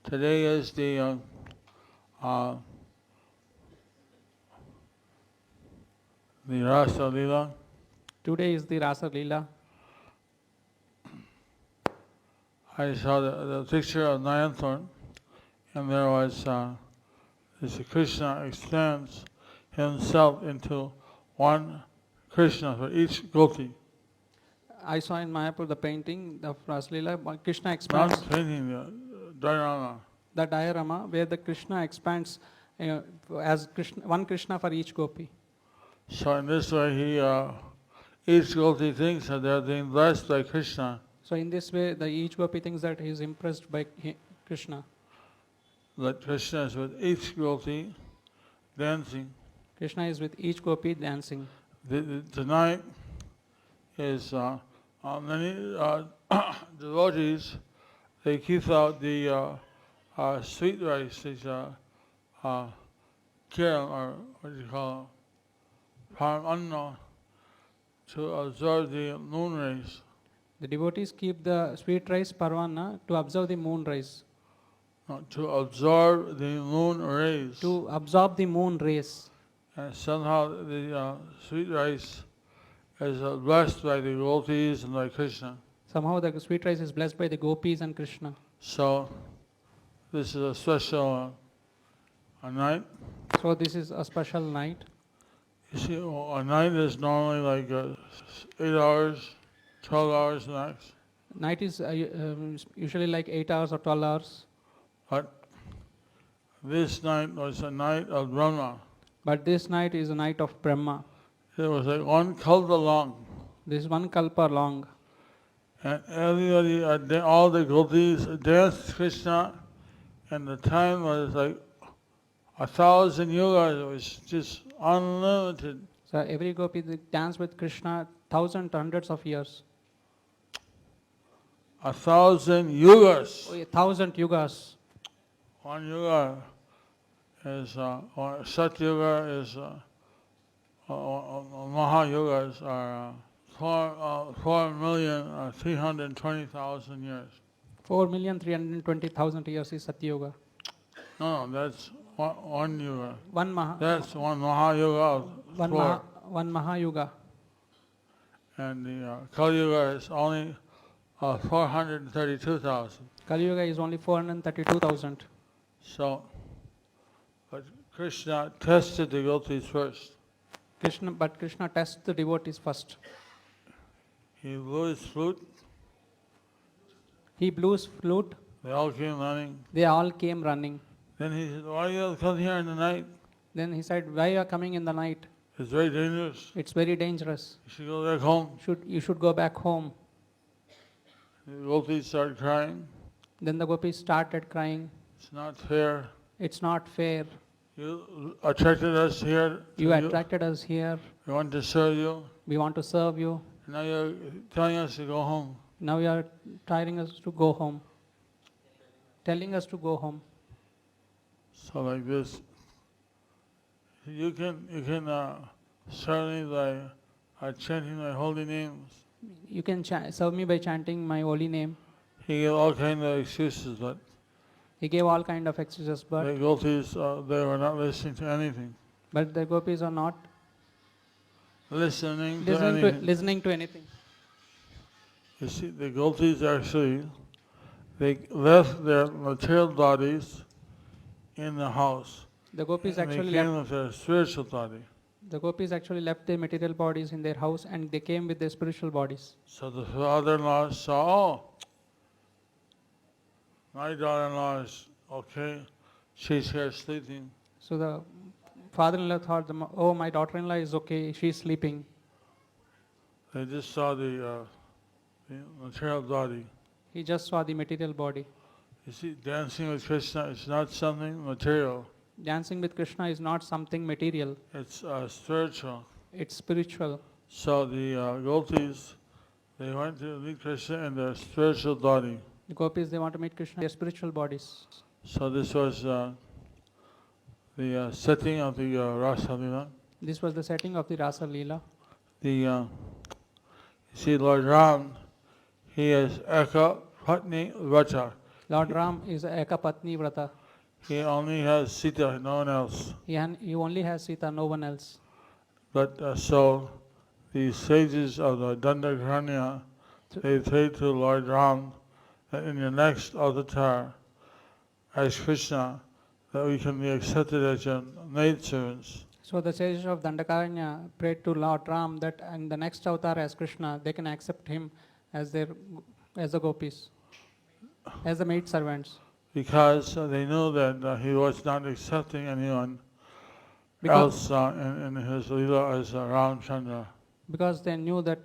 Today is the Rasa Lila. Today is the Rasa Leela. I saw the picture of Nayanthorn, and there was this Krishna extends himself into one Krishna for each gopis. I saw in Mayapur the painting of Rasa Leela. Krishna Not expands painting, the diorama. the diorama where the Krishna expands as Krishna, one Krishna for each gopi. So in this way, each gopi thinks that they're being blessed by Krishna. So in this way, each gopi thinks that he is impressed by Krishna. That Krishna is with each gopi dancing. Krishna is with each gopi dancing. Tonight is many devotees. They keep out the sweet rice, these kiram, or what do you call it, param to absorb the moon rays. The devotees keep the sweet rice parvana to observe the moon rays. To absorb the moon rays. To absorb the moon rays. And somehow the sweet rice is blessed by the gopis and by Krishna. Somehow the sweet rice is blessed by the gopis and Krishna. So this is a special a night. So this is a special night. You see, a night is normally like 8 hours, 12 hours max. Night is usually like 8 hours or 12 hours. But this night was a night of Brahma. But this night is a night of Brahma. It was like one kalpa long. This is one kalpa long. And everybody, all the gopis danced Krishna, and the time was like 1,000 yugas. It was just unlimited. So every gopi danced with Krishna hundreds of years. 1,000 yugas. 1,000 yugas. One yuga is, Sat Yuga is, Maha Yugas are 4,320,000 years. 4,320,000 years is Satya Yuga. No, that's one yuga. That's one Maha Yuga of one Maha Yuga. And the Kali Yuga is only 432,000. Kali Yuga is only 432,000. So, but Krishna tested the gopis first. But Krishna tests the devotees first. He blew his flute. He blew his flute. They all came running. They all came running. Then he said, "Why you come here in the night? Then he said, "Why you are coming in the night? It's very dangerous. It's very dangerous. You should go back home." You should go back home." The gopis started crying. Then the gopis started crying. It's not fair. It's not fair. You attracted us here. You attracted us here. We want to serve you. We want to serve you. Now you're telling us to go home. Now you are telling us to go home. Telling us to go home. So like this, you can serve me by chanting my holy names. You can serve me by chanting my holy name. He gave all kinds of excuses, but he gave all kind of excuses, but the gopis they were not listening to anything. But the gopis are not listening to anything. You see, the gopis actually they left their material bodies in the house. The gopis actually came with their spiritual body. The gopis actually left their material bodies in their house and they came with their spiritual bodies. So the father-in-law saw, oh, my daughter-in-law is okay, she's here sleeping. So the father-in-law thought, oh, my daughter-in-law is okay, she's sleeping. They just saw the material body. He just saw the material body. You see, dancing with Krishna is not something material. Dancing with Krishna is not something material. It's spiritual. It's spiritual. So the gopis, they went to meet Krishna in their spiritual body. The gopis, they want to meet Krishna in their spiritual bodies. So this was the setting of the Rasa Lila. This was the setting of the Rasa Leela. You see, Lord Ram, he is Eka Patni Vacha. Lord Ram is Ekapatni Vrata. He only has Sita, no one else. He only has Sita, no one else. But so the sages of the Dandakaranya, they say to Lord Ram that in your next avatar as Krishna, that we can be accepted as your maid servants. So the sages of Dandakaranya prayed to Lord Ram that in the next avatar as Krishna, they can accept him as the gopis, as the maid servants. Because they knew that he was not accepting anyone Because, else in his Leela as Ramchandra. because they knew that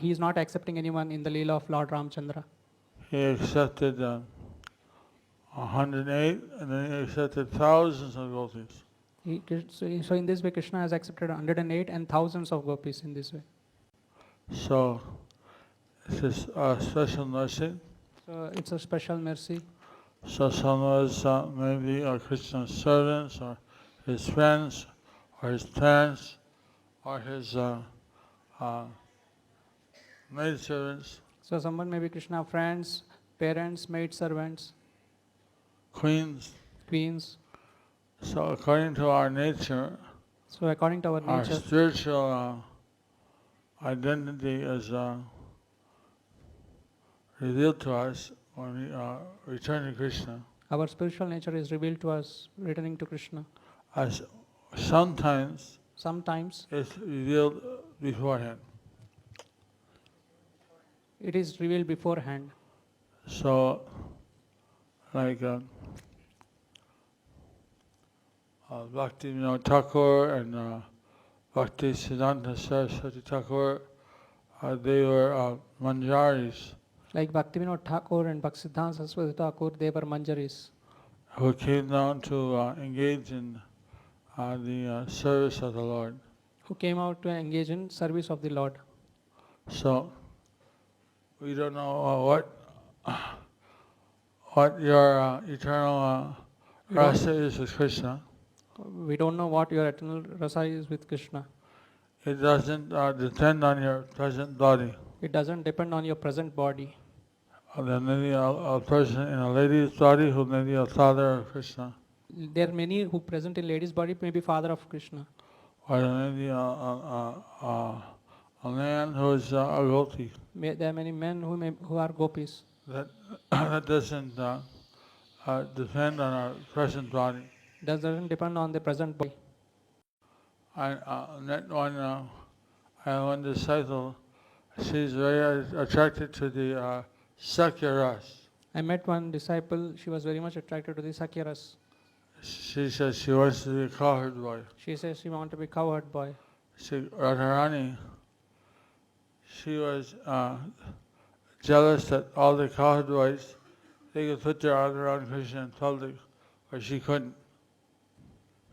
he is not accepting anyone in the Leela of Lord Ramchandra. He accepted 108 and then he accepted thousands of gopis. So in this way, Krishna has accepted 108 and thousands of gopis in this way. So this is a special mercy. So it's a special mercy. So some of us maybe are Krishna's servants or his friends or his parents or his maid servants, So someone may be Krishna friends, parents, maid servants, queens. queens. So according to our nature, So according to our our nature, spiritual identity is revealed to us when we return to Krishna. our spiritual nature is revealed to us returning to Krishna. As sometimes Sometimes it's revealed beforehand. it is revealed beforehand. So, like Bhakti Thakur and Bhakti Siddhanta Saraswati Thakur, they were manjaris Like Bhaktivinoda Thakur and Bhaktisiddhanta Saraswati Thakur, they were manjaris who came down to engage in the service of the Lord. who came out to engage in service of the Lord. So, we don't know what your eternal rasa is with Krishna. We don't know what your eternal rasa is with Krishna. It doesn't depend on your present body. It doesn't depend on your present body. There may be a person in a lady's body who may be a father of Krishna, There are many who present in lady's body may be father of Krishna. or there may be a man who is a gopi. There are many men who are gopis. That doesn't depend on our present body. That doesn't depend on the present body. I met one disciple. She's very attracted to the Sakya ras. I met one disciple, she was very much attracted to the Sakyaras. She says she wants to be a cowherd boy. She says she wants to be cowherd boy. Radharani, she was jealous that all the cowherd boys, they could put their arm around Krishna in public, but she couldn't.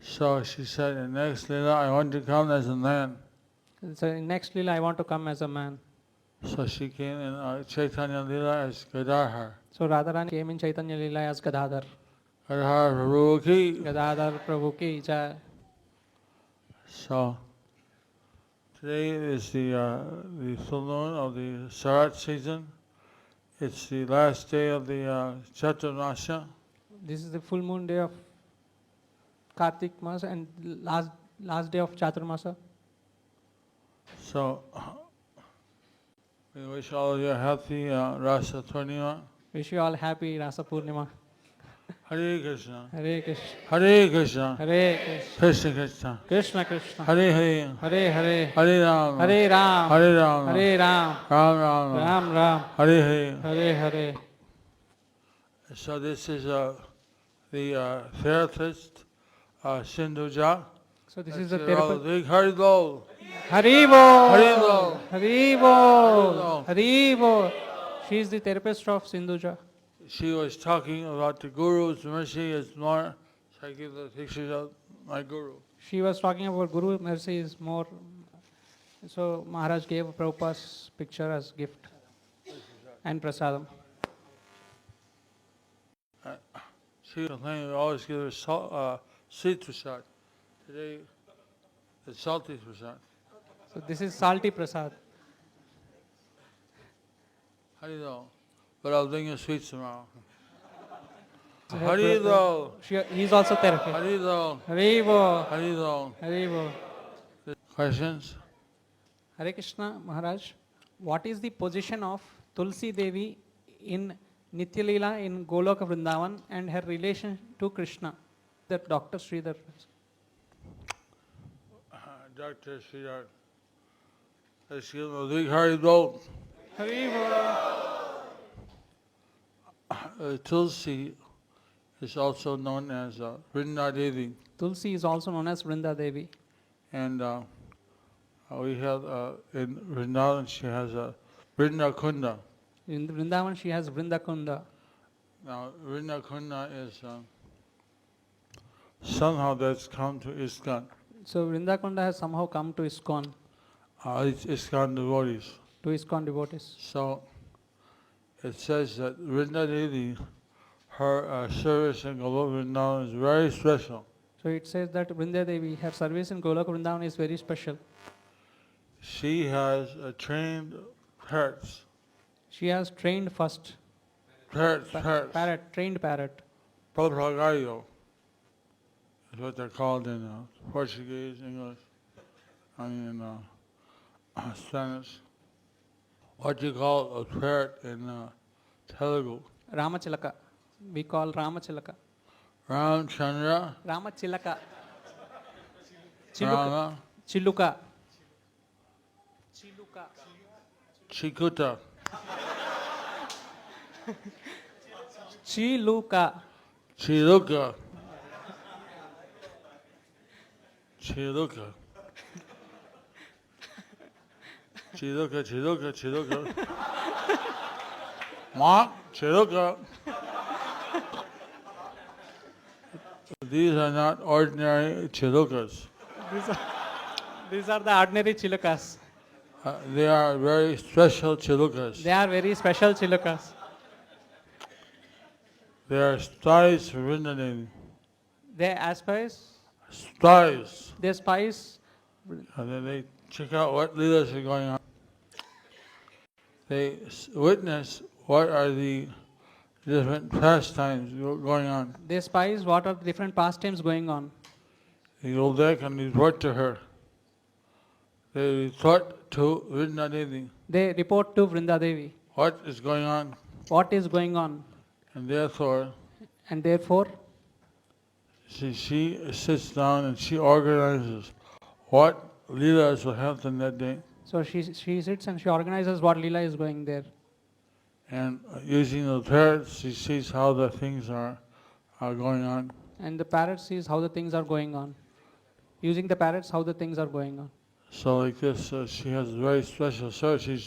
So she said, in next Leela, I want to come as a man. So in next Leela, I want to come as a man. So she came in Chaitanya Leela as Gadadhar. So Radharani came in Chaitanya Leela as Gadadhar. Gadadhar Prabhu ki. Gadadhar Prabhu ki jai. So today is the full moon of the Sarat season. It's the last day of the Chaturmasya. This is the full moon day of Kartik Mas and last day of Chaturmasa. So we wish all of you a happy Rasa Purnima. Wish you all happy Rasa Purnima. Hare Krishna. Hare Krishna. Hare Krishna. Hare Krishna. Krishna Krishna. Krishna Krishna. Hare Hare. Hare Hare. Hare Ram. Hare Ram. Hare Ram. Hare Ram. Ram Ram. Ram Ram. Hare Hare. Hare Hare. So this is the therapist Sindhuja. So this is the All therapist. big Haribol. Haribo. Haribol. Haribo. Haribo. She is the therapist of Sindhuja. She was talking about the Guru's mercy is more. So I give the pictures of my Guru. She was talking about Guru mercy is more. So Maharaj gave Prabhupada's picture as gift and prasadam. She complained we always give her sweet prasad. Today, it's salty prasad. So this is salty prasad. How do you know? But I'll bring you sweets tomorrow. Harido, He is also therapy. Harido, Haribo. Harido. Haribo. Questions? Hare Krishna, Maharaj. What is the position of Tulsi Devi in Nitya Leela in Goloka Vrindavan and her relation to Krishna? That Dr. Sridhar. Dr. Sridhar. Excuse me, big Harido. Tulsi is also known as Vrinda Devi. Tulsi is also known as Vrinda Devi. And we have in Vrindavan, she has a Vrinda Kunda. In Vrindavan, she has Vrinda Kunda. Now, Vrinda Kunda is somehow that's come to ISKCON. So Vrinda Kunda has somehow come to ISKCON, It's ISKCON devotees. to ISKCON devotees. So it says that Vrinda Devi, her service in Goloka Vrindavan is very special. So it says that Vrinda Devi, her service in Goloka Vrindavan is very special. She has trained parrots. She has trained first. Parrots. Trained parrot. Papagayo is what they're called in Portuguese, English, and in Spanish. What you call a parrot in Telugu? Ramachilaka. We call Ramachilaka. Ramchandra, Ramachilaka. Rama, Chiluka. Chikuta, Chiluka. Chiluka, Chiluka, Chiluka, Chiluka, Chiluka, Mark, Chiluka. These are not ordinary chilukas. These are the ordinary chilukas. They are very special chilukas. They are very special chilukas. They are spies for Vrinda Devi. They aspires. Spies. They spies. And then they check out what leelas are going on. They witness what are the different pastimes going on. They spies what are the different pastimes going on. They go back and report to her. They report to Vrinda Devi. They report to Vrinda Devi. What is going on? What is going on? And therefore, she sits down and she organizes what leelas will happen that day. So she sits and she organizes what Leela is going there. And using the parrots, she sees how the things are going on. And the parrot sees how the things are going on. Using the parrots, how the things are going on. So like this, she has a very special service.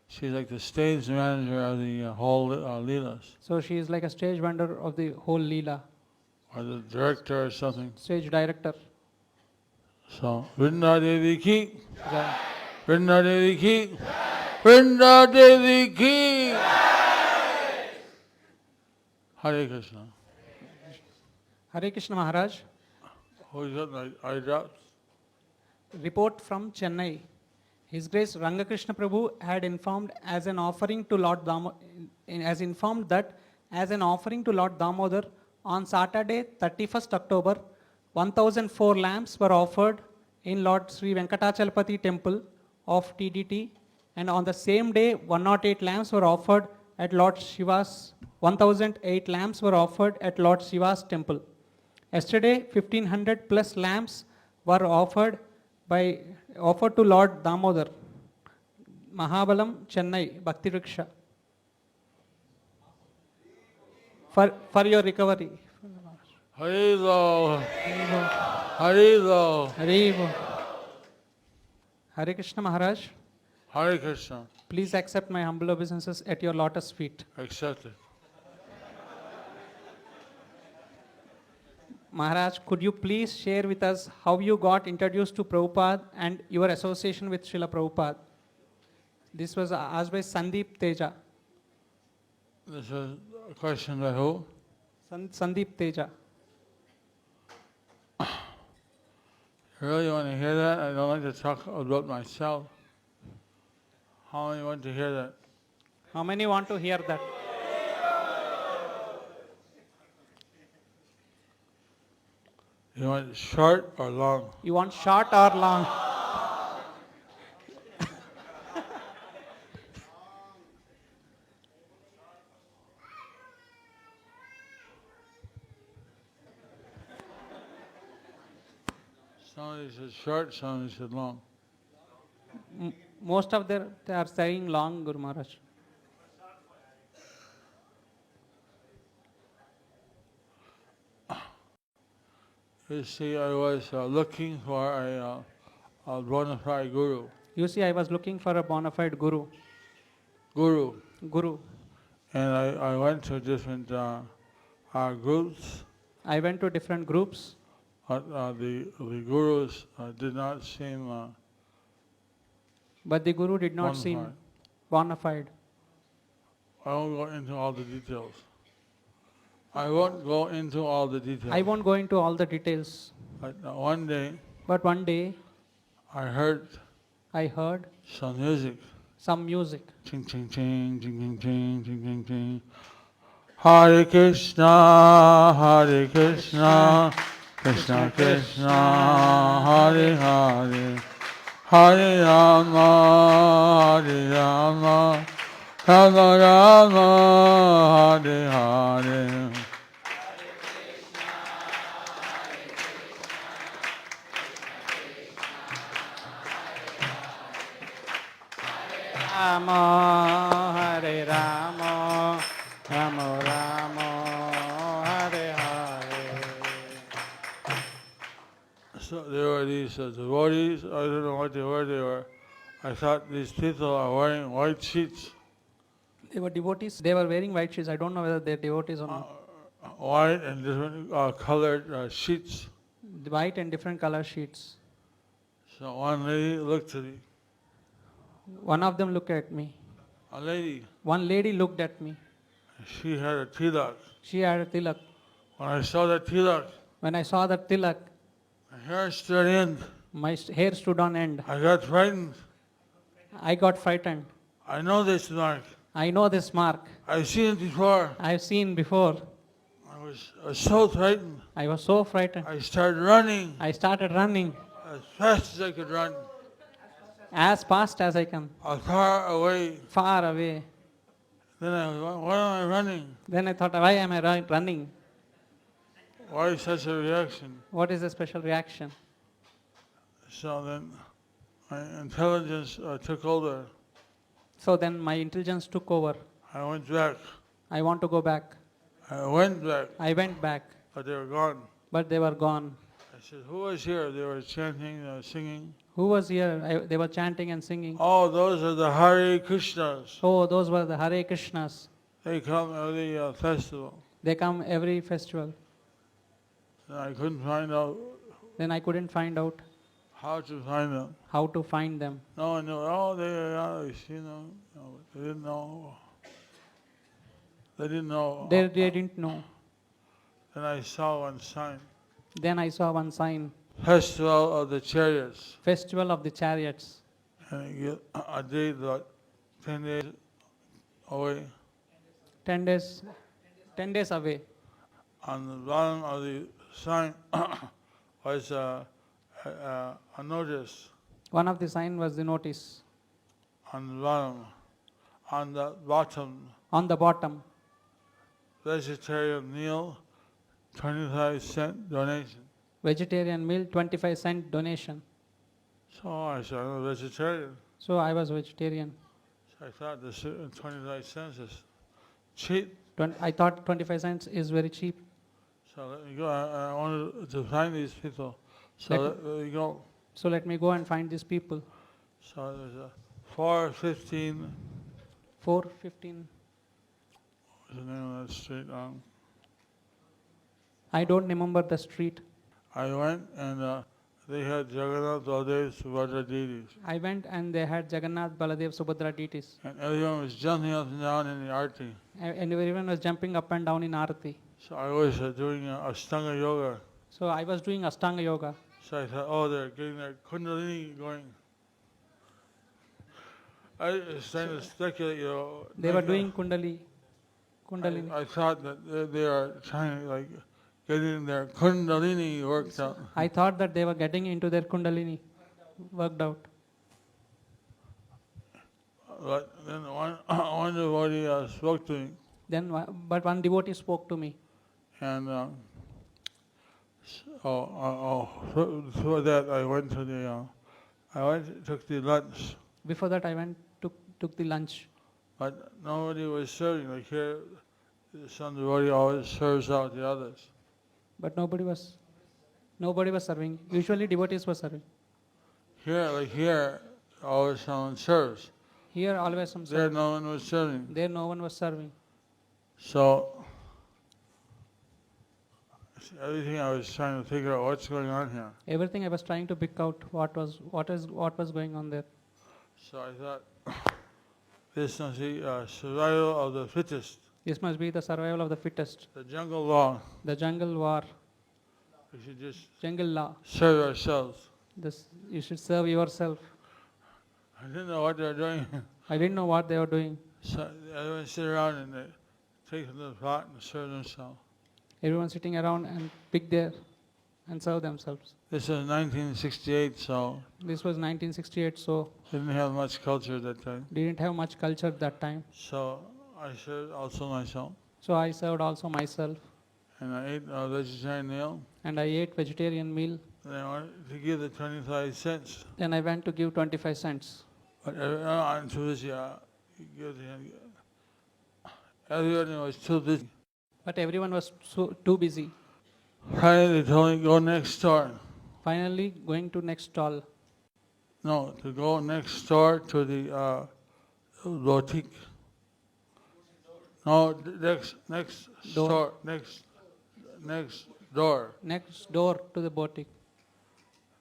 She's like the stage manager of the whole leelas. So she is like a stage vendor of the whole Leela. Or the director or something. Stage director. So, Vrinda Devi ki, Vrinda Devi ki, Vrinda Devi ki. Hare Krishna. Hare Krishna Maharaj. Who is that? Eye drops? Report from Chennai. His Grace Rangakrishna Prabhu had informed as an offering to Lord Damodar, on Saturday 31st October 1004 lamps were offered in Lord Sri Venkatachalapati temple of TDT, and on the same day 108 lamps were offered at Lord Shiva's 1008 lamps were offered at Lord Shiva's temple. Yesterday 1500 plus lamps were offered to Lord Damodar. Mahabalam, Chennai, Bhakti Vriksha. For your recovery. Haribo. Haribo. Haribo. Hare Krishna Maharaj. Hare Krishna. Please accept my humble obeisances at your lotus feet. Accept it. Maharaj, could you please share with us how you got introduced to Prabhupada and your association with Srila Prabhupada? This was asked by Sandeep Teja. This is a question by who? Sandeep Teja. You really want to hear that? I don't like to talk about myself. How many want to hear that? How many want to hear that? You want short or long? You want short or long? Somebody said short, somebody said long. Most of them they are saying long, Guru Maharaj. You see, I was looking for a bona fide guru. You see, I was looking for a bona fide guru. Guru. And I went to different groups, I went to different groups, but the gurus did not seem but the guru did not bona seem fide. bona fide. I won't go into all the details. I won't go into all the details. I won't go into all the details. But one day, But one day I heard I heard some music. some music. Ching ching ching, ching ching ching, ching ching ching. Hare Krishna, Hare Krishna, Krishna Krishna, Hare Hare, Hare Rama, Hare Rama, Rama Rama, Hare Hare. Rama, Hare Rama, Rama Rama, Hare Hare. So there were these devotees, I don't know what they were. I thought these people are wearing white sheets, They were devotees. They were wearing white sheets. I don't know whether they're devotees or not. white and different colored sheets. The white and different color sheets. So one lady looked at me. One of them looked at me. A lady, One lady looked at me. she had a tilak. She had a tilak. When I saw that tilak, When I saw that tilak, my hair stood in. my hair stood on end. I got frightened. I got frightened. I know this mark. I know this mark. I've seen it before. I've seen before. I was so frightened. I was so frightened. I started running I started running as fast as I could run, as fast as I can, far away. far away. Then I was, why am I running? Then I thought, why am I running? Why such a reaction? What is the special reaction? So then my intelligence took over. So then my intelligence took over. I went back. I want to go back. I went back, I went back, but they were gone. but they were gone. I said, who was here? They were chanting, singing. Who was here? They were chanting and singing. Oh, those are the Hare Krishnas. Oh, those were the Hare Krishnas. They come every festival. They come every festival. And I couldn't find out Then I couldn't find out how to find them. how to find them. No one knew. Oh, they are, no, they didn't know. They didn't know. They didn't know. Then I saw one sign. Then I saw one sign, Festival of the Chariots. Festival of the Chariots. And you get a day, about 10 days away. 10 days, 10 days away. On the bottom of the sign was a notice. One of the sign was the notice. On the bottom. On the bottom, On the bottom, vegetarian meal, 25-cent donation. vegetarian meal, 25-cent donation. So I said, I'm a vegetarian. So I was vegetarian. So I thought this 25 cents is cheap. I thought 25 cents is very cheap. So let me go. I wanted to find these people. So let me go. So let me go and find these people. So there's a 415. 415. What's the name of that street? I don't remember the street. I went and they had Jagannath, Baladev, Subhadra deities. I went and they had Jagannath, Baladev, Subhadra deities. And everyone was jumping up and down in the arti. And everyone was jumping up and down in Arati. So I was doing Ashtanga yoga. So I was doing Ashtanga yoga. So I thought, oh, they're getting their Kundalini going. I was trying to speculate, They were doing Kundalini. I thought that they are trying to getting their kundalini worked out. I thought that they were getting into their kundalini worked out. But then one devotee spoke to me, Then, but one devotee spoke to me, and before that I went to took the lunch, before that I went took the lunch, but nobody was serving. Like here, some devotee always serves out the others. but nobody was serving. Usually devotees were serving. Here, always someone serves. Here always some There, serving. no one was serving. There no one was serving. So everything I was trying to figure out what's going on here. Everything I was trying to pick out what was going on there. So I thought this must be survival of the fittest, This must be the survival of the fittest. the jungle law. The jungle war, We should just jungle law. serve ourselves. This you should serve yourself. I didn't know what they were doing. I didn't know what they were doing. So everyone sit around and they take from the pot and serve themselves. Everyone sitting around and pick their and serve themselves. This is 1968, so This was 1968, so didn't have much culture at that time. didn't have much culture that time. So I served also myself. So I served also myself, And I ate a vegetarian meal. and I ate vegetarian meal. And I wanted to give the 25 cents. Then I went to give 25 cents. But I'm too busy. Everyone was too busy. But everyone was too busy. Finally, they told me go next door. Finally, going to next stall. No, to go next door to the boutique. No, next Door. store, next door. Next door to the boutique.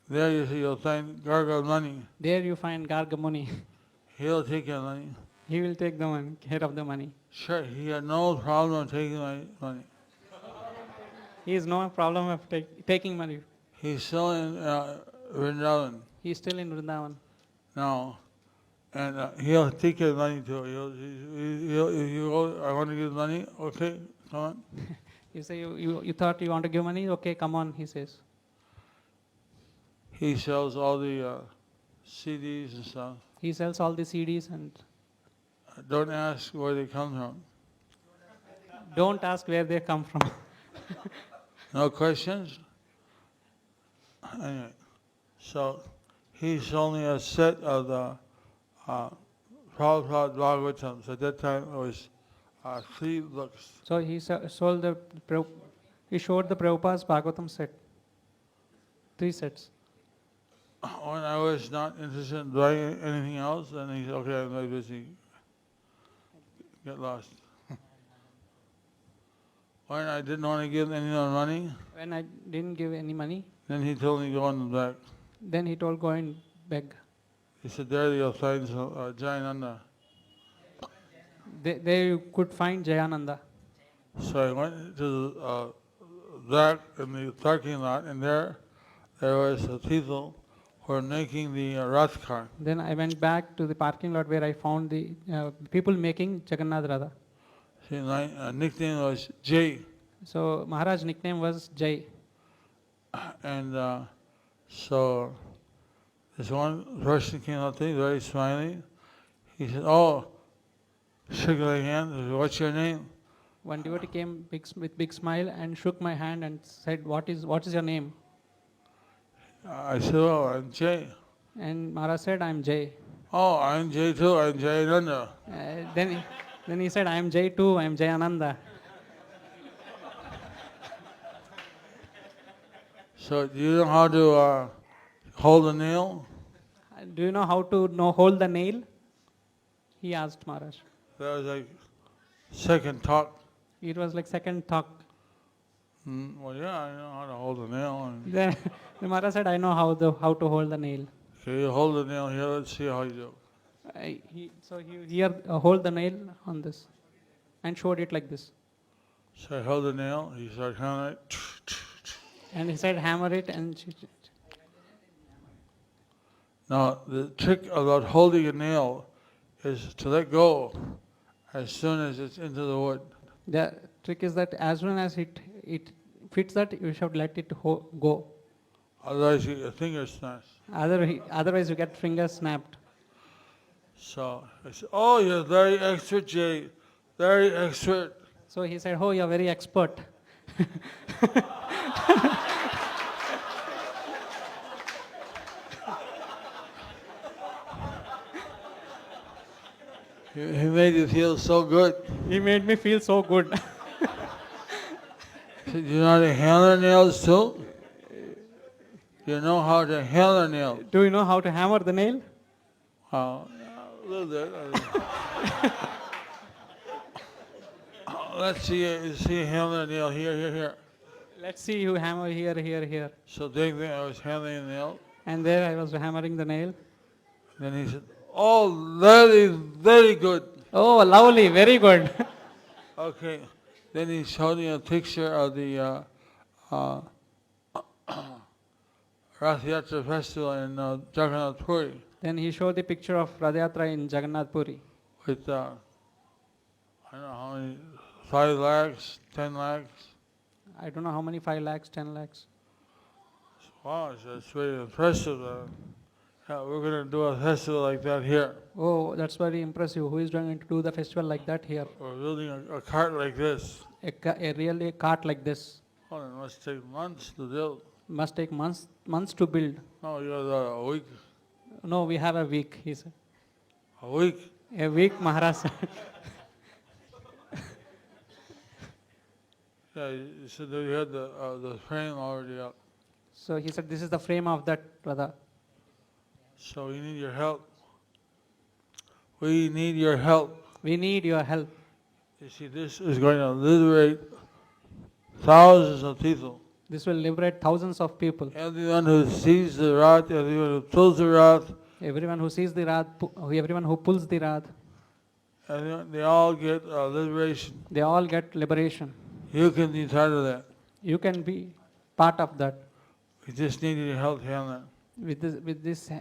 There you see, you'll find Garga money. There you find Gargamuni. He'll take your money. He will take the money, care of the money. Sure, he had no problem taking my money. He has no problem of taking money. He's still in Vrindavan He is still in Vrindavan. now, and he'll take your money too. If you go, I want to give money. Okay, come on. You say you thought you want to give money? Okay, come on, he says. He sells all the CDs and stuff. He sells all the CDs and Don't ask where they come from. don't ask where they come from. No questions? Anyway, so he sold me a set of the Prabhupada Bhagavatams. At that time it was 3 books. So he showed the Prabhupada's Bhagavatam set. 3 sets. When I was not interested in doing anything else, then he said, okay, I'm very busy. Get lost. When I didn't want to give any more money, When I didn't give any money, then he told me go on the back. then he told go and beg. He said, there you'll find Jayananda. There you could find Jayananda. So I went to the back in the parking lot, and there was people who were making the Rath car. Then I went back to the parking lot where I found the people making Jagannath Radha. See, my nickname was Jay, So Maharaj's nickname was Jay. and so this one person came up to me, very smiley. He said, "Oh, shook my hand. I said, what's your name?" One devotee came with big smile and shook my hand and said, "What is your name?" I said, "Oh, I'm Jay." And Maharaj said, "I am Jay." "Oh, I'm Jay too. I'm Jayananda." Then he said, "I am Jay too. I am Jayananda." So do you know how to hold a nail? Do you know how to hold the nail? He asked Maharaj. That was like second talk. It was like second talk. Well, yeah, I know how to hold a nail. Then the Maharaj said, "I know how to hold the nail." Okay, you hold the nail here. Let's see how you do. He hold the nail on this and showed it like this. So I held the nail. He started kind of like. And he said, "Hammer it," and Now, the trick about holding a nail is to let go as soon as it's into the wood. the trick is that as soon as it fits that, you should let it go. Otherwise, you get your fingers snatched. Otherwise, you get fingers snapped. So I said, "Oh, you're very expert, Jay. Very expert." So he said, "Oh, you're very expert." He made you feel so good. He made me feel so good. So you know how to hammer nails too? You know how to hammer nails? Do you know how to hammer the nail? A little bit. Let's see hammer nail here. Let's see you hammer here. So they think I was hammering the nail. And there I was hammering the nail. Then he said, "Oh, very, very good." Oh, lovely, very good. Okay. Then he showed me a picture of the Rath Yatra festival in Jagannath Puri Then he showed the picture of Rath Yatra in Jagannath Puri with I don't know how many, 5 lakhs, 10 lakhs. I don't know how many, 5 lakhs, 10 lakhs. Wow, that's very impressive. Yeah, we're going to do a festival like that here. Oh, that's very impressive. Who is going to do the festival like that here? We're building a cart like this. A really cart like this Oh, it must take months to build. must take months to build. No, you got a week. No, we have a week, he said. A week? A week, Maharaj said. Yeah, you said that you had the frame already up. So he said, this is the frame of that Radha. So we need your help. We need your help. We need your help. You see, this is going to liberate thousands of people. This will liberate thousands of people. Everyone who sees the Rath, everyone who pulls the Rath, Everyone who sees the Rath, everyone who pulls the Rath, they all get liberation. they all get liberation. You can be part of that. You can be part of that. We just need your help, Hannah. With this,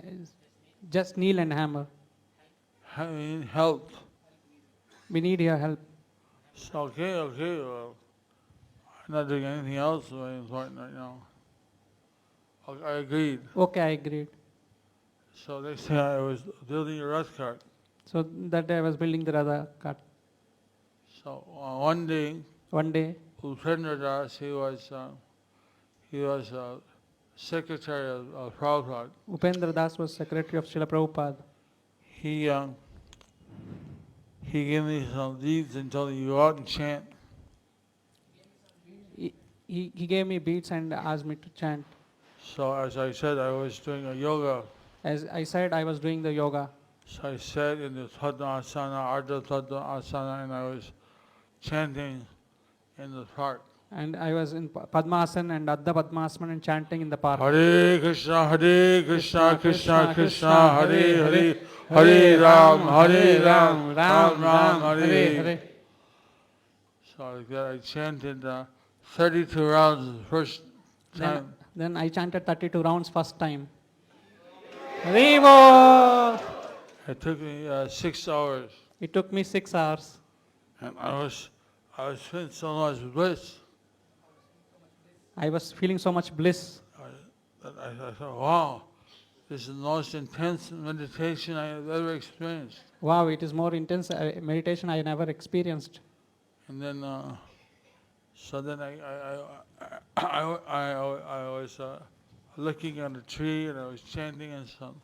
just kneel and hammer. I mean, help. We need your help. So, okay. Well, I'm not doing anything else very important right now. I agreed. Okay, I agreed. So next day I was building a Rath cart. So that day I was building the Radha cart. So one day, One day, Upendra Das, he was secretary of Prabhupada. Upendra Das was secretary of Srila Prabhupada. He gave me some deeds and told me, "You go out and chant." He gave me beads and asked me to chant. So as I said, I was doing a yoga. As I said, I was doing the yoga. So I sat in the Padmasana, Ardha Padmasana, and I was chanting in the park. And I was in Padmasana and Adda Padmasana and chanting in the park. Hare Krishna, Krishna Krishna, Hare Hare, Hare Ram, Ram Ram, Hare Hare. So like that, I chanted 32 rounds the first time. Then I chanted 32 rounds first time. Haribo! It took me 6 hours, It took me 6 hours. and I was feeling so much bliss. I was feeling so much bliss. I thought, wow, this is the most intense meditation I have ever experienced. Wow, it is more intense meditation I never experienced. And then, so then I was looking at a tree and I was chanting in some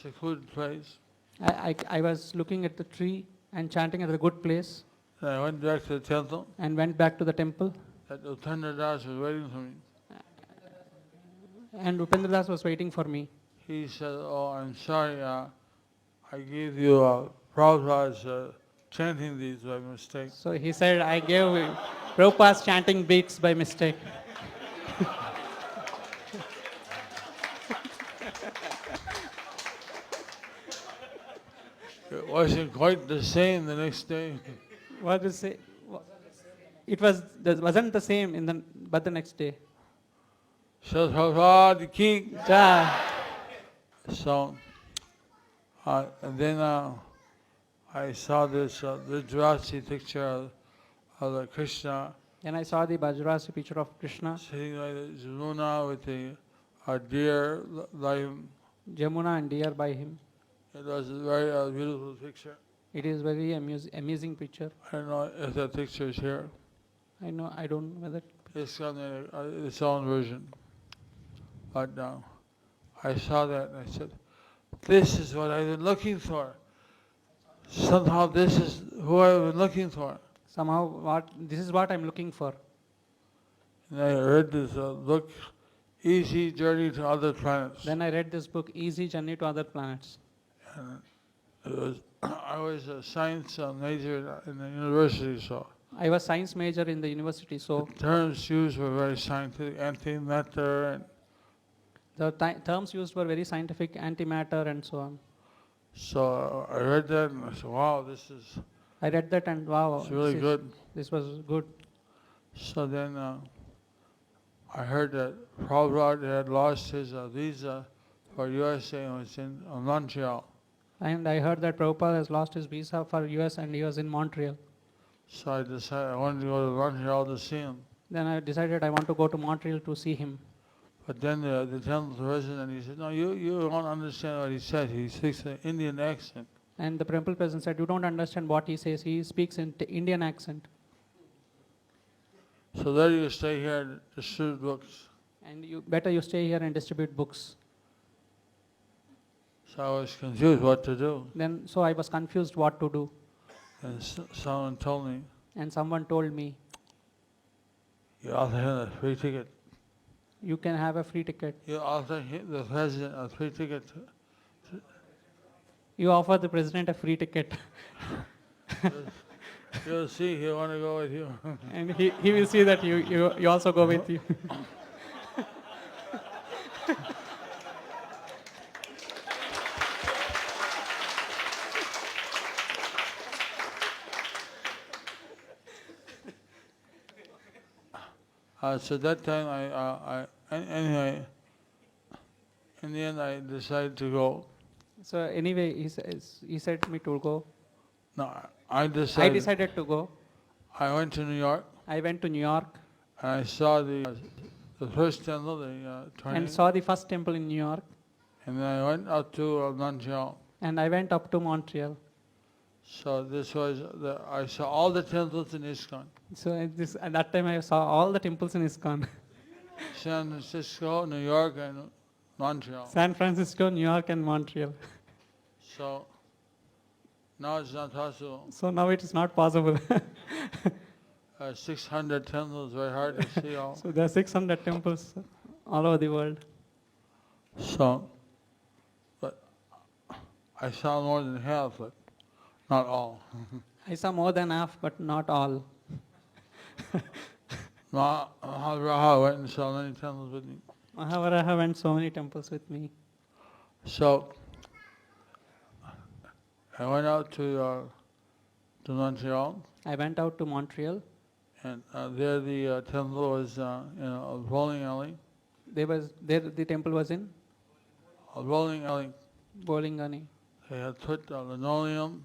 secluded place. I was looking at the tree and chanting at a good place Then I went back to the temple. and went back to the temple. That Upendra Das was waiting for me. And Upendra Das was waiting for me. He said, "Oh, I'm sorry, I gave you Prabhupada's chanting these by mistake." So he said, I gave Prabhupada's chanting beats by mistake. It wasn't quite the same the next day. What did say? Wasn't the same but the next day. So Prabhupada ki. Jai. So, and then I saw this Vidrasi picture of the Krishna Then I saw the Bajrasi picture of Krishna, sitting like the Jamuna with a deer lying. Jamuna and deer by him. It was a very beautiful picture. It is very amazing picture. I don't know if that picture is here. I don't know whether. It's got its own version. But I saw that and I said, this is what I've been looking for. Somehow this is who I've been looking for. Somehow, this is what I'm looking for. And I read this book, Easy Journey to Other Planets. Then I read this book, Easy Journey to Other Planets. And it was, I was a science major in the university, so I was science major in the university, so the terms used were very scientific, antimatter, and the terms used were very scientific, antimatter and so on. so I read that and I said, wow, this is I read that and wow, it's really good. This was good. So then I heard that Prabhupada had lost his visa for USA and was in Montreal. And I heard that Prabhupada has lost his visa for US and he was in Montreal. So I decided I wanted to go to Montreal to see him. Then I decided I want to go to Montreal to see him. But then the temple president, he said, no, you won't understand what he said. He speaks an Indian accent. And the temple president said, you don't understand what he says. He speaks in Indian accent. So there you stay here and distribute books. And you stay here and distribute books. So I was confused what to do. So I was confused what to do. And someone told me, And someone told me, you also have a free ticket. you can have a free ticket. You offer the president a free ticket. You offer the president a free ticket. You'll see he'll want to go with you. And he will see that you also go with you. So that time anyway, in the end I decided to go. So anyway, he said me to go. No, I decided to go. I went to New York I went to New York and I saw the first temple, and saw the first temple in New York. And then I went up to Montreal. And I went up to Montreal. So this was I saw all the temples in ISKCON. So at that time I saw all the temples in ISKCON. San Francisco, New York, and Montreal. San Francisco, New York and Montreal. So now it's not possible. So now it is not possible. 600 temples, very hard to see all. So there are 600 temples all over the world. So, but I saw more than half, but not all. I saw more than half, but not all. Maharaja went and saw many temples with me. Mahavaraha went so many temples with me. So, I went out to Montreal. I went out to Montreal. And there the temple was in a bowling alley. The temple was in A bowling alley. Bowling Alley. They had put linoleum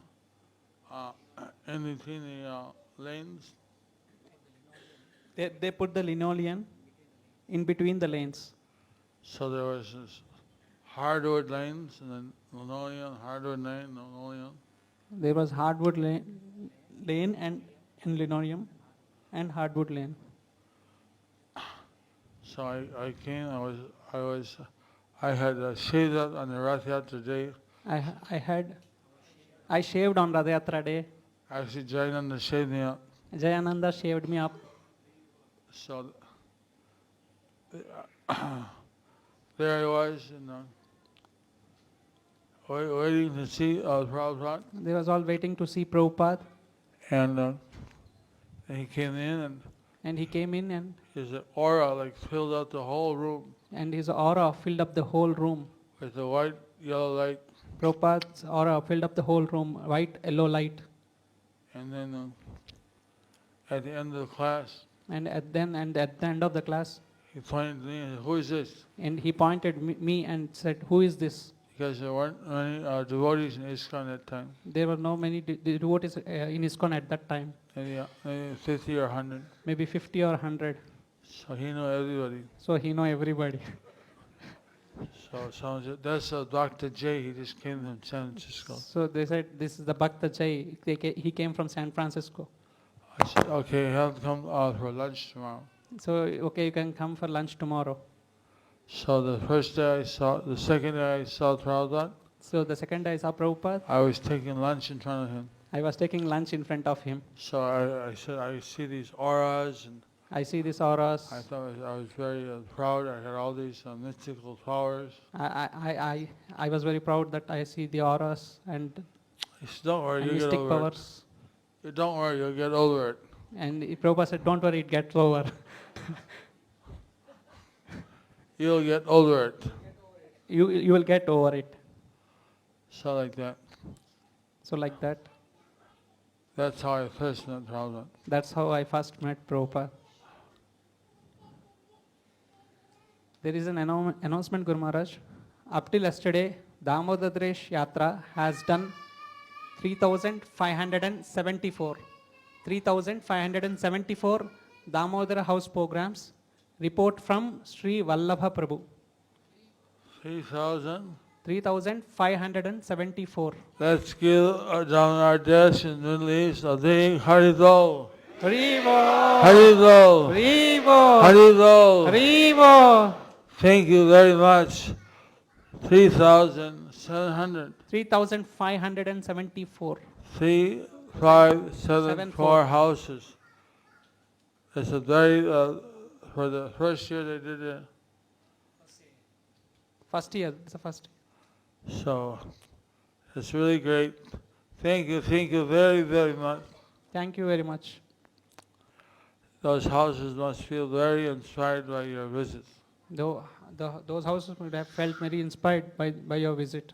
in between the lanes. They put the linoleum in between the lanes. So there was this hardwood lanes and then linoleum, hardwood lane, linoleum. There was hardwood lane and linoleum and hardwood lane. So I came. I had shaved up on the Rath Yatra day. I shaved on Rath Yatra day. Actually, Jayananda shaved me up. Jayananda shaved me up. So there I was, waiting to see Prabhupada. They was all waiting to see Prabhupada. And he came in, and he came in, and his aura filled out the whole room. And his aura filled up the whole room. With the white, yellow light. Prabhupada's aura filled up the whole room, white, yellow light. And then at the end of the class, And at the end of the class, he pointed to me and said, "Who is this?" and he pointed me and said, "Who is this?" Because there weren't many devotees in ISKCON at that time. There were no many devotees in ISKCON at that time. maybe 50 or 100. maybe 50 or 100. So he knew everybody. So he know everybody. So someone said, that's Dr. J. He just came from San Francisco. So they said, this is the Bhakta Jai. He came from San Francisco. I said, okay, have to come for lunch tomorrow. So, okay, you can come for lunch tomorrow. So the second day I saw Prabhupada, So the second day I saw Prabhupada, I was taking lunch in front of him. I was taking lunch in front of him. So I said, I see these auras, and I see these auras. I thought I was very proud. I had all these mystical powers. I was very proud that I see the auras and He said, don't worry, you'll get mystic over powers. it. Don't worry, you'll get over it. And Prabhupada said, don't worry, it gets over. You'll get over it. You will get over it. So like that. So like that. That's how I first met Prabhupada. That's how I first met Prabhupada. There is an announcement, Guru Maharaj. Up till yesterday, Damodar Daresh Yatra has done 3,574. 3,574 Damodar house programs. Report from Sri Vallabha Prabhu. 3,000. 3,574. Let's give our deaths in the Middle East a big Haridol. Haribo! Haridol. Haribo! Haridol. Haribo! Thank you very much. 3,700. 3,574. 3,574 houses. It's a very, for the first year they did it. First year, it's the first. So, it's really great. Thank you very, very much. Thank you very much. Those houses must feel very inspired by your visit. Those houses would have felt very inspired by your visit.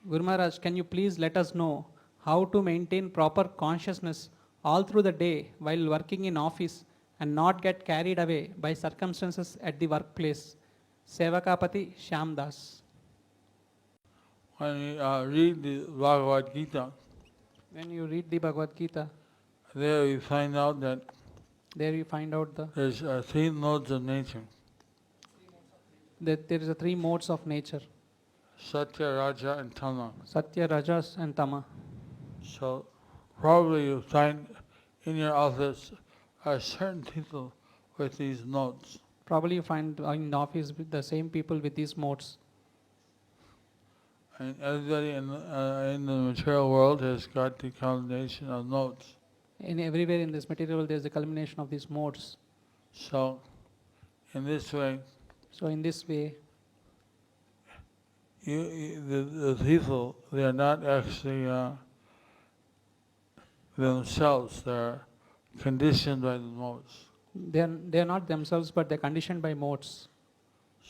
Guru Maharaj, can you please let us know how to maintain proper consciousness all through the day while working in office and not get carried away by circumstances at the workplace? Sevakapati Shyamdas. When you read the Bhagavad Gita, When you read the Bhagavad Gita, there you find out that there you find out there's 3 modes of nature. that there is a 3 modes of nature. Satya, Raja and Tama. Satya, Rajas and Tama. So probably you find in your office certain people with these modes. Probably you find in the office with the same people with these modes. And everybody in the material world has got the combination of modes. Everywhere in this material world there is a culmination of these modes. So in this way, So in this way, the people, they are not actually themselves, they're conditioned by the modes. they are not themselves, but they are conditioned by modes.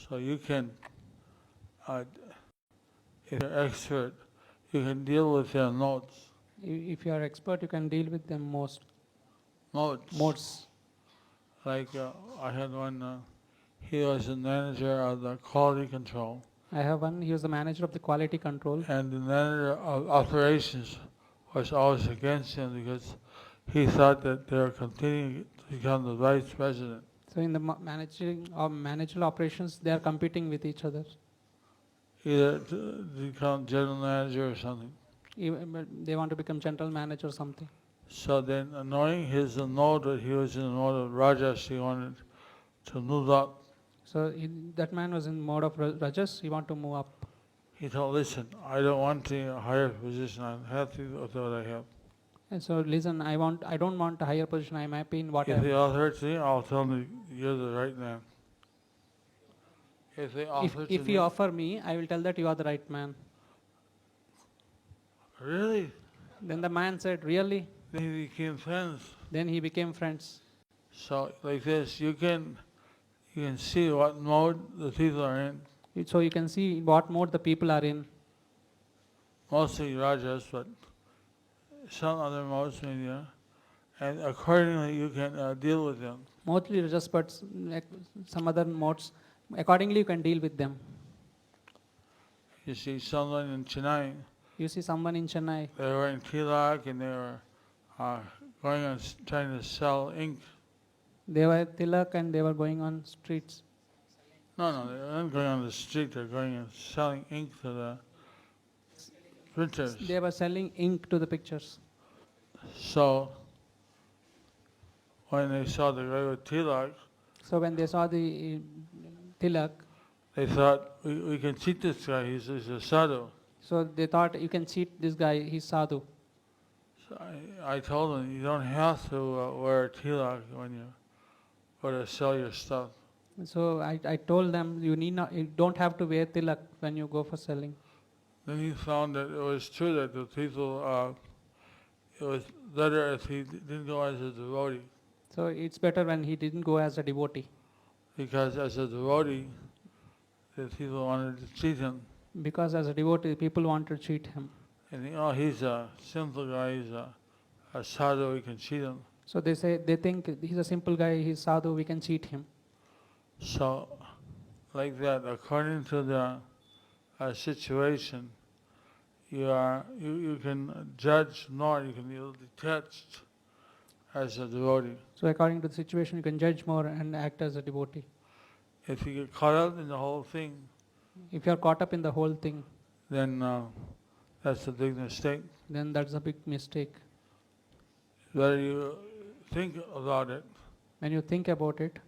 So you can, if you're expert, you can deal with their modes. If you are expert, you can deal with them modes. Like I had one, he was the manager of the quality control. I have one, he was the manager of the quality control. And the manager of operations was always against him because he thought that they were continuing to become the vice president. So in the managerial operations, they are competing with each other. Either to become general manager or something. They want to become general manager or something. So then, knowing his mode that he was in the mode of Rajas, he wanted to move up. So that man was in mode of Rajas, he want to move up. He told, listen, I don't want a higher position, I'm happy with what I have. And so listen, I don't want a higher position, I'm happy in what I If have. they offer it to me, I'll tell them you're the right man. If they offer If you offer me, I will tell that you are the right man. Really? Then the man said, really? Then he became friends. Then he became friends. So like this, you can see what mode the people are in. So you can see what mode the people are in. Mostly Rajas, but some other modes maybe, and accordingly you can deal with them. Mostly Rajas, but like some other modes. Accordingly you can deal with them. You see someone in Chennai, You see someone in Chennai, they were in tilak and they were going and trying to sell ink. They were tilak and they were going on streets. No, they weren't going on the street. They're going and selling ink to the printers. They were selling ink to the pictures. So when they saw the guy with tilak, So when they saw the tilak, they thought, we can cheat this guy, he's a sadhu. so they thought you can cheat this guy, he's sadhu. So I told them, you don't have to wear tilak when you go to sell your stuff. So I told them you don't have to wear tilak when you go for selling. Then he found that it was true that the people, it was better if he didn't go as a devotee. So it's better when he didn't go as a devotee. Because as a devotee, the people wanted to cheat him. Because as a devotee, people want to cheat him. And he's a simple guy, he's a sadhu, we can cheat him. So they think he's a simple guy, he's sadhu, we can cheat him. So, like that, according to the situation, you can judge more, you can be detached as a devotee. So according to the situation, you can judge more and act as a devotee. If you get caught up in the whole thing, If you are caught up in the whole thing, then that's a big mistake. then that's a big mistake. Better you think about it When you think about it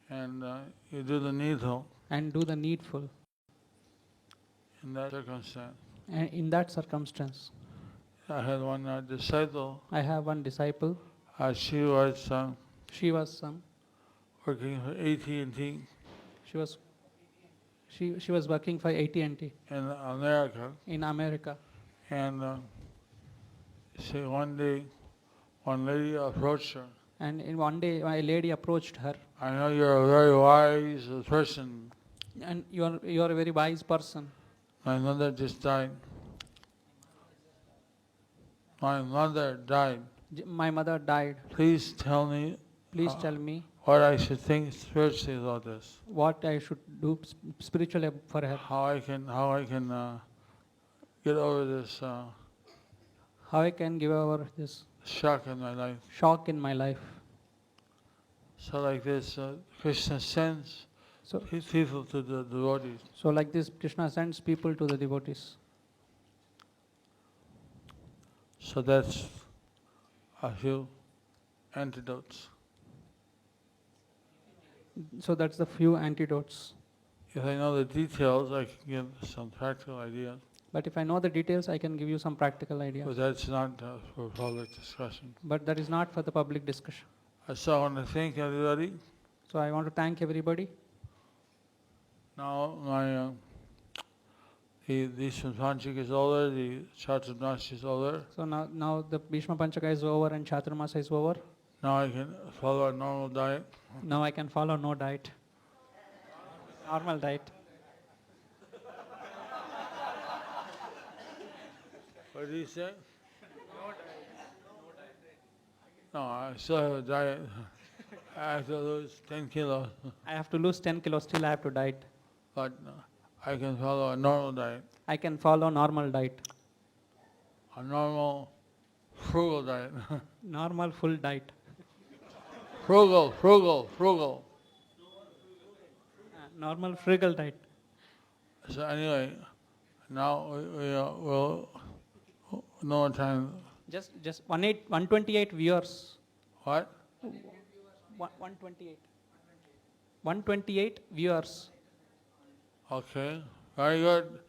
and you do the needful and do the needful in that circumstance. and in that circumstance. I had one disciple, I have one disciple, she was she was working for AT&T she was working for AT&T in America, in America. and she one day, one lady approached her. And in one day, a lady approached her, I know you're a very wise person. and you are a very wise person. My mother just died. My mother died. My mother died. Please tell me Please tell me what I should think spiritually about this. what I should do spiritually for her. How I can get over this How I can give over this shock in my life. shock in my life. So like this, Krishna sends So, people to the devotees. so like this, Krishna sends people to the devotees. So that's a few antidotes. So that's the few antidotes. If I know the details, I can give some practical ideas. But if I know the details, I can give you some practical ideas. But that's not for public discussion. But that is not for the public discussion. So I want to thank everybody. So I want to thank everybody. Now my the Panchik is over, the Chaturmas is over. So now the Bhishma Panchaka is over and Chaturmasa is over. Now I can follow a normal diet. Now I can follow no diet. Normal diet. What did he say? No, I still have a diet. I have to lose 10 kilos. I have to lose 10 kilos, still I have to diet. But I can follow a normal diet. I can follow normal diet. A normal frugal diet. Normal full diet. Frugal. Normal frugal diet. So anyway, now we will no time. Just 128 viewers. What? 128. 128 viewers. Okay, very good.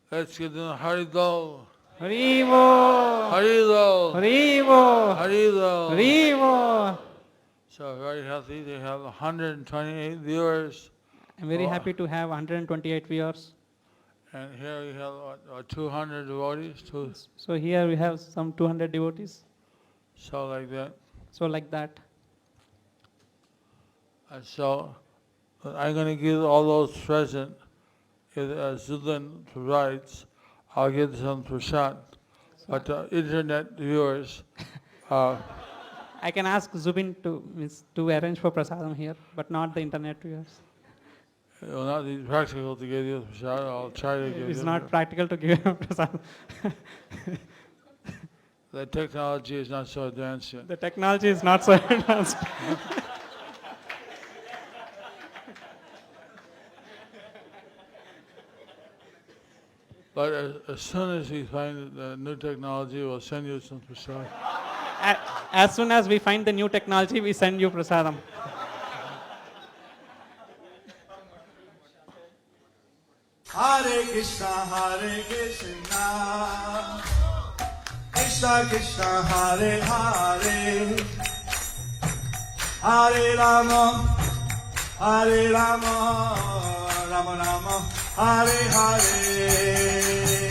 Let's get in Haribol. Haribo! Haribol. Haribo! Haribol. Haribo! So very healthy. They have 128 viewers. I'm very happy to have 128 viewers. And here we have 200 devotees. So here we have some 200 devotees. So like that. So like that. And so I'm going to give all those present, if Zulan provides, I'll give some prasad. But internet viewers, I can ask Zubin to arrange for prasadam here, but not the internet viewers. it will not be practical to give you prasad. I'll try to give you. It's not practical to give prasadam. the technology is not so advanced yet. The technology is not so advanced. But as soon as we find the new technology, we'll send you some prasad. As soon as we find the new technology, we send you prasadam. Hare Krishna, Krishna Krishna, Hare Hare, Hare Rama, Rama Rama, Hare Hare.